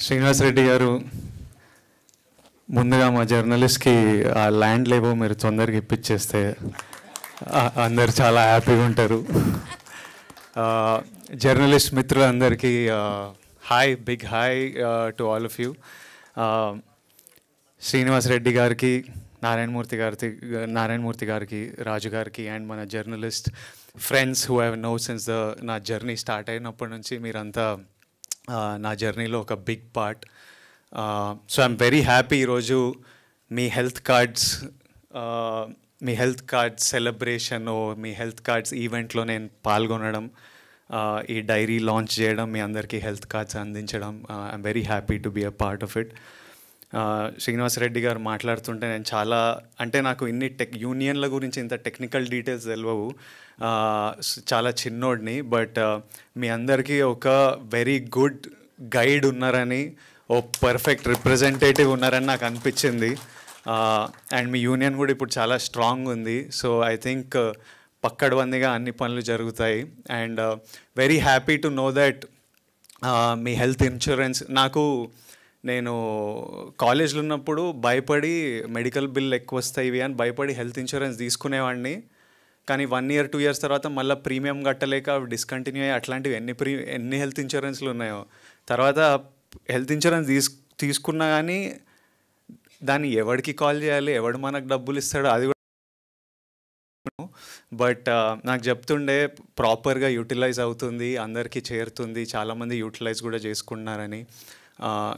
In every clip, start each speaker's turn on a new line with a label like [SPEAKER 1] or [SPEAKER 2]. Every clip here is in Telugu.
[SPEAKER 1] శ్రీనివాస్ రెడ్డి గారు ముందుగా మా జర్నలిస్ట్కి ఆ ల్యాండ్ లేవో మీరు తొందరగా ఇప్పించేస్తే అందరు చాలా హ్యాపీగా ఉంటారు. జర్నలిస్ట్ మిత్రులందరికీ hi, big hi to all of you. Srinivas Reddy గారికి, నారాయణమూర్తి గారికి, రాజు గారికి అండ్ మన journalist friends who have known since నా జర్నీ స్టార్ట్ అయినప్పటి నుంచి మీరంతా నా జర్నీలో ఒక big part. So I'm very happy ఈరోజు మీ హెల్త్ కార్డ్స్ సెలబ్రేషన్, మీ హెల్త్ కార్డ్స్ ఈవెంట్లో నేను పాల్గొనడం, ఈ డైరీ లాంచ్ చేయడం, మీ అందరికీ హెల్త్ కార్డ్స్ అందించడం, I'm very happy to be a part of it. Srinivas Reddy గారు మాట్లాడుతుంటే నేను నాకు ఇన్ని యూనియన్ల గురించి ఇంత టెక్నికల్ డీటెయిల్స్ తెలియవు, చాలా చిన్నోడిని. బట్ మీ అందరికీ ఒక వెరీ గుడ్ గైడ్ ఉన్నారని, ఓ పర్ఫెక్ట్ రిప్రజెంటేటివ్ ఉన్నారని నాకు అనిపించింది. అండ్ మీ యూనియన్ కూడా ఇప్పుడు చాలా స్ట్రాంగ్ ఉంది. సో ఐ థింక్ పక్కడబందిగా అన్ని పనులు జరుగుతాయి. And very happy to know that me health insurance, నేను కాలేజ్లో ఉన్నప్పుడు భయపడి మెడికల్ బిల్ ఎక్కువ వస్తాయి అని భయపడి హెల్త్ ఇన్సూరెన్స్ తీసుకునేవాడిని. కానీ 1 year 2 years తర్వాత మళ్ళీ ప్రీమియం కట్టలేక అవి డిస్కంటిన్యూ అయ్యి అట్లాంటివి ఎన్ని హెల్త్ ఇన్సూరెన్స్లు ఉన్నాయో. తర్వాత హెల్త్ ఇన్సూరెన్స్ తీసుకున్నా కానీ దాన్ని ఎవరికి కాల్ చేయాలి, ఎవడు మనకు డబ్బులు ఇస్తాడో అది కూడా. బట్ నాకు చెప్తుండే ప్రాపర్గా యూటిలైజ్ అవుతుంది, అందరికీ చేరుతుంది, చాలామంది యూటిలైజ్ కూడా చేసుకుంటున్నారని.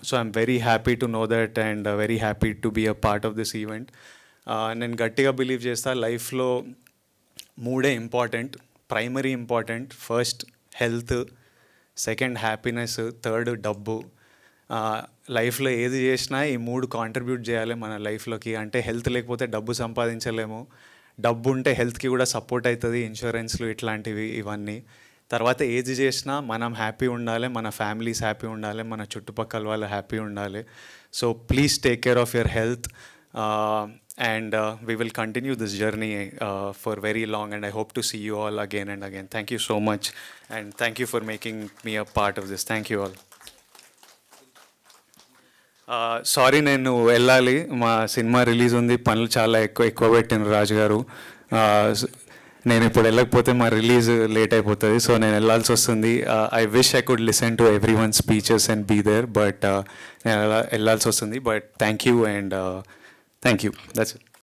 [SPEAKER 1] So I'm very happy to know that and very happy to be a part of this event. నేను గట్టిగా బిలీవ్ చేస్తా, లైఫ్లో 3 important, primary important. First health, second happiness, third డబ్బు. లైఫ్లో ఏది చేసినా ఈ 3 కాంట్రిబ్యూట్ చేయాలి మన లైఫ్లోకి. అంటే హెల్త్ లేకపోతే డబ్బు సంపాదించలేము, డబ్బు ఉంటే హెల్త్కి కూడా సపోర్ట్ అవుతుంది, ఇన్సూరెన్స్లు ఇట్లాంటివి ఇవన్నీ. తర్వాత ఏది చేసినా మనం హ్యాపీ ఉండాలి, మన ఫ్యామిలీస్ హ్యాపీ ఉండాలి, మన చుట్టుపక్కల వాళ్ళు హ్యాపీ ఉండాలి. So please take care of your health and we will continue this journey for very long, and I hope to see you all again and again. Thank you so much, and thank you for making me a part of this. Thank you all. Sorry, నేను వెళ్ళాలి, మా సినిమా రిలీజ్ ఉంది, పనులు చాలా ఎక్కువ పెట్టిన రాజు గారు. నేను ఇప్పుడు వెళ్ళకపోతే మా రిలీజ్ లేట్ అయిపోతుంది, సో నేను వెళ్ళాల్సి వస్తుంది. I wish I could listen to every one speeches and be there, but నేను వెళ్ళాల్సి వస్తుంది. But thank you and thank you. That's it.